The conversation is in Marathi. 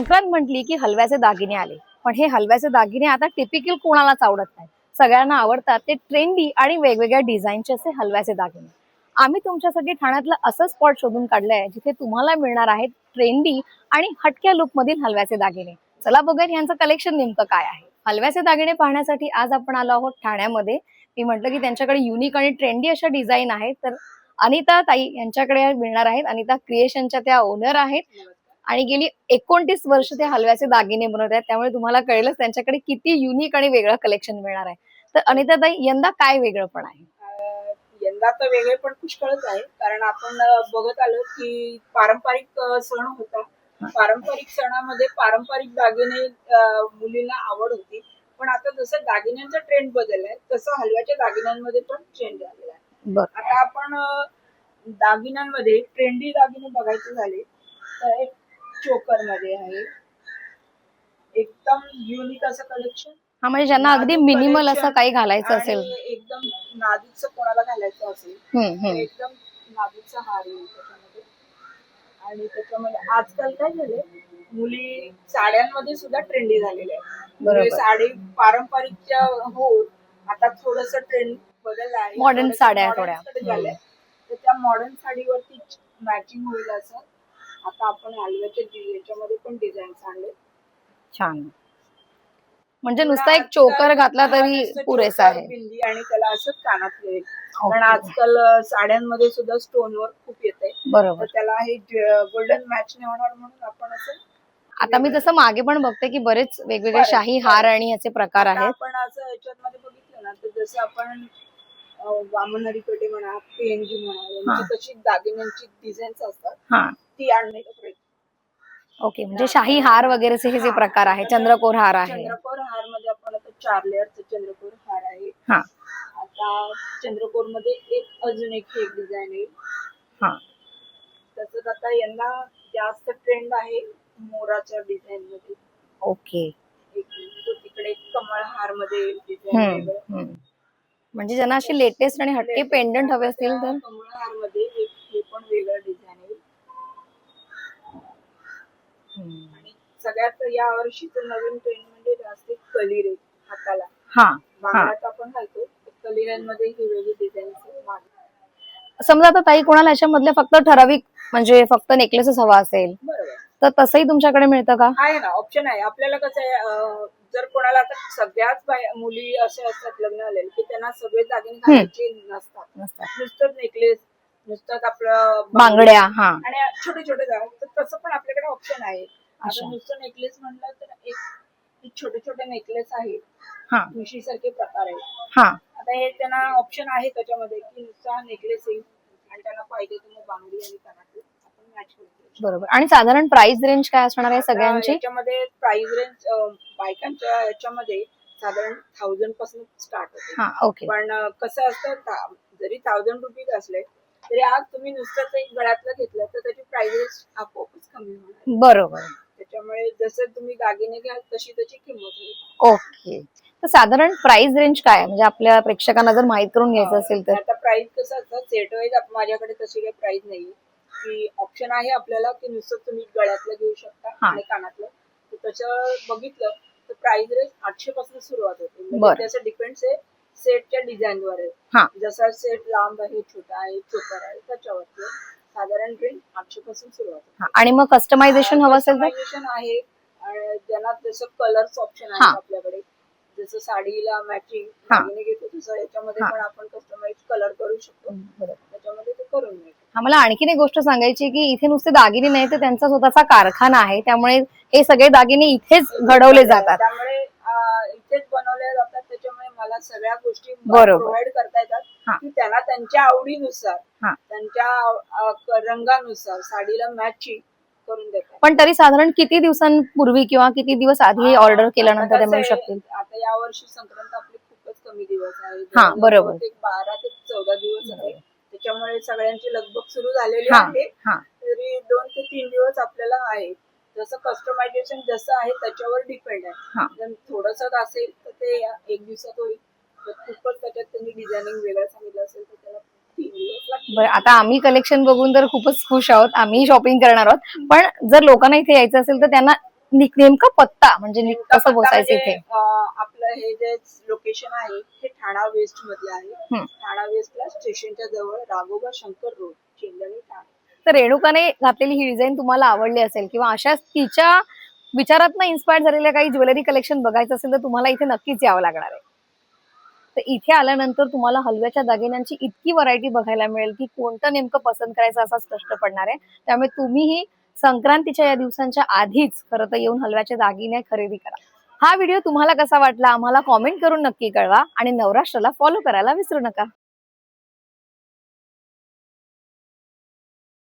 संक्रांत म्हटली की हलव्याचे दागिने आले, पण हे हलव्याचे दागिने आता टिपिकल कोणालाच आवडत नाही. सगळ्यांना आवडतात ते ट्रेंडी आणि वेगवेगळ्या डिझाईनचे असे हलव्याचे दागिने. आम्ही तुमच्यासाठी ठाण्यातलं असं स्पॉट शोधून काढलंय जिथे तुम्हाला मिळणार आहेत ट्रेंडी आणि हटक्या लुक मधील हलव्याचे दागिने. चला बघूया यांचं कलेक्शन नेमकं काय आहे. हलव्याचे दागिने पाहण्यासाठी आज आपण आलो आहोत ठाण्यामध्ये. मी म्हटलं की त्यांच्याकडे युनिक आणि ट्रेंडी अशा डिझाईन आहेत, तर अनिता ताई यांच्याकडे मिळणार आहेत. अनिता क्रिएशनच्या त्या ओनर आहेत आणि गेली 29 वर्ष ते हलव्याचे दागिने बनवत आहेत, त्यामुळे तुम्हाला कळेलच त्यांच्याकडे किती युनिक आणि वेगळं कलेक्शन मिळणार आहे. तर अनिता ताई, यंदा काय वेगळं पण आहे? यंदा तर वेगळे पण पुष्कळच आहे, कारण आपण बघत आलो की पारंपरिक सण होता. पारंपरिक सणामध्ये पारंपरिक दागिने मुलींना आवड होती, पण आता जसं दागिन्यांचा ट्रेंड बदललाय तसं हलव्याच्या दागिन्यांमध्ये पण चेंज झालेला आहे. आता आपण दागिन्यांमध्ये ट्रेंडी दागिने बघायचे झाले तर एक चोकर मध्ये आहे, एकदम युनिक असं कलेक्शन. हा, म्हणजे ज्यांना अगदी मिनिमल असं काही घालायचं असेल, एकदम नाजूकचं कोणाला घालायचं असेल एकदम नाजूकचा हार येईल त्याच्यामध्ये. आणि त्याच्यामध्ये आजकाल काय झाले, मुली साड्यांमध्ये सुद्धा ट्रेंडी झालेले आहे. म्हणजे साडी पारंपरिकच्या हो, आता थोडस ट्रेंड बदलला आहे, मॉडर्न साड्या थोड्या झाल्या, तर त्या मॉडर्न साडीवरती मॅचिंग होईल असं आता आपण हलव्याच्या याच्यामध्ये पण डिझाईन आणले. छान, म्हणजे नुसता एक चोकर घातला तरी पुरेसा आहे. बिंदी आणि त्याला असंच कानात येईल, कारण आजकाल साड्यांमध्ये सुद्धा स्टोन वर्क खूप येते. बरोबर, त्याला हे गोल्डन मॅच नाही होणार म्हणून आपण असं. आता मी जसं मागे पण बघते की बरेच वेगवेगळे शाही हार आणि याचे प्रकार आहेत. आपण असं याच्यामध्ये बघितलं ना, तर जसं आपण वामनहरी पेठे म्हणा, PNG म्हणा, यांची कशी दागिन्यांची डिझाईन्स असतात ती आणण्याचा प्रयत्न. ओके, म्हणजे शाही हार वगैरेचे हे जे प्रकार आहे, चंद्रकोर हार आहे. चंद्रकोर हार मध्ये आपण आता 4 लेअरचा चंद्रकोर हार आहे. आता चंद्रकोर मध्ये अजून एक डिझाईन आहे. तसंच आता यंदा जास्त ट्रेंड आहे मोराच्या डिझाईन मध्ये. ओके, तिकडे कमळ हार मध्ये डिझाईन. म्हणजे ज्यांना अशी लेटेस्ट आणि हटके पेंडंट हवे असतील तर कमळ हार मध्ये हे पण वेगळं डिझाईन आहे. आणि सगळ्यात या वर्षीचं नवीन ट्रेंड म्हणजे जास्त कलिरे हाताला. बांगड्यात आपण घालतो, कलिऱ्यांमध्ये ही वेगळी डिझाईन. समजा आता ताई कोणाला याच्यामधले फक्त ठराविक म्हणजे फक्त नेकलेसच हवा असेल तर तसंही तुमच्याकडे मिळतं का? आहे ना, ऑप्शन आहे. आपल्याला कसं आहे, जर कोणाला आता सगळ्याच मुली असे असतात लग्न आलेले की त्यांना सगळे दागिने घालायचे नसतात, नुसतं नेकलेस, नुसतं आपलं बांगड्या आणि छोटे छोटे तर तसं पण आपल्याकडे ऑप्शन आहे. आता नुसतं नेकलेस म्हणलं तर एक छोटे छोटे नेकलेस आहे, तुळशी सारखे प्रकार आहे. आता हे त्यांना ऑप्शन आहे त्याच्यामध्ये की नुसता नेकलेस येईल आणि त्यांना पाहिजे तर मग बांगडी आणि कानातले आपण मॅच करू. बरोबर. आणि साधारण प्राइस रेंज काय असणार आहे सगळ्यांची? याच्यामध्ये प्राइस रेंज बायकांच्या याच्यामध्ये साधारण 1000 पासून स्टार्ट होते. पण कसं असतं, जरी 1000 रुपीज असले तरी आज तुम्ही नुसतं एक गळ्यातलं घेतलं तर त्याची प्राइस रेंज आपोआपच कमी होणार. बरोबर. त्याच्यामुळे जसं तुम्ही दागिने घ्याल तशी त्याची किंमत होईल. ओके, तर साधारण प्राइस रेंज काय आहे, म्हणजे आपल्या प्रेक्षकांना जर माहित करून घ्यायचं असेल तर? आता प्राइस कसं असतं, सेट वाईज माझ्याकडे तशी काही प्राइस नाही, की ऑप्शन आहे आपल्याला की नुसतं तुम्ही गळ्यातलं घेऊ शकता आणि कानातलं. तर तसं बघितलं तर प्राइस रेंज 800 पासून सुरुवात होते. म्हणजे त्याचं डिपेंड्स आहे सेटच्या डिझाईनवर आहे. जसा सेट लांब आहे, छोटा आहे, चोकर आहे, त्याच्यावरती साधारण रेंज 800 पासून सुरुवात होते. आणि मग कस्टमायझेशन हवं असेल तर? कस्टमायझेशन आहे, ज्यांना जसं कलर्स ऑप्शन आहे आपल्याकडे, जसं साडीला मॅचिंग दागिने घेतो तसं याच्यामध्ये पण आपण कस्टमाइज कलर करू शकतो. त्याच्यामध्ये ते करून मिळतो. मला आणखीन एक गोष्ट सांगायची की इथे नुसते दागिने नाही तर त्यांचा स्वतःचा कारखाना आहे, त्यामुळे हे सगळे दागिने इथेच घडवले जातात. त्यामुळे इथेच बनवले जातात. त्याच्यामुळे मला सगळ्या गोष्टी प्रोव्हाइड करता येतात की त्यांना त्यांच्या आवडीनुसार, त्यांच्या रंगानुसार साडीला मॅचिंग करून देतात. पण तरी साधारण किती दिवसांपूर्वी किंवा किती दिवस आधी ऑर्डर केल्यानंतर ते मिळू शकतील? आता या वर्षी संक्रांत आपले खूपच कमी दिवस आहे. बरोबर, 12 ते 14 दिवस आहे. त्याच्यामुळे सगळ्यांची लगबग सुरू झालेली आहे. तरी 2 ते 3 दिवस आपल्याला आहे. जसं कस्टमायझेशन जसं आहे त्याच्यावर डिपेंड आहे. जर थोडस असेल तर ते 1 दिवसात होईल, खूपच त्याच्यात तुम्ही डिझायनिंग वेगळं सांगितलं असेल तर त्याला 3 दिवस लागतील. बरं, आता आम्ही कलेक्शन बघून तर खूपच खुश आहोत, आम्ही शॉपिंग करणार आहोत. पण जर लोकांना इथे यायचं असेल तर त्यांना नेमका पत्ता म्हणजे नेमका कसं पत्ता पोहोचायचं म्हणजे, इथे? आपलं हे जे लोकेशन आहे हे ठाणा वेस्ट मध्ये आहे. हं. ठाणा वेस्टला स्टेशनच्या जवळ राघोबा शंकर रोड, शेंगदाणे, ठाणे. तर रेणुकाने घातलेली ही डिझाईन तुम्हाला आवडली असेल किंवा अशाच तिच्या विचारातनं इन्स्पायर झालेल्या काही ज्वेलरी कलेक्शन बघायचं असेल तर तुम्हाला इथे नक्कीच यावं लागणार आहे. तर इथे आल्यानंतर तुम्हाला हलव्याच्या दागिन्यांची इतकी व्हरायटी बघायला मिळेल की कोणतं नेमकं पसंत करायचं असाच प्रश्न पडणार आहे. त्यामुळे तुम्हीही संक्रांतीच्या या दिवसांच्या आधीच खरं तर येऊन हलव्याचे दागिने खरेदी करा. हा व्हिडिओ तुम्हाला कसा वाटला आम्हाला कॉमेंट करून नक्की कळवा आणि नवराष्ट्राला फॉलो करायला विसरू नका.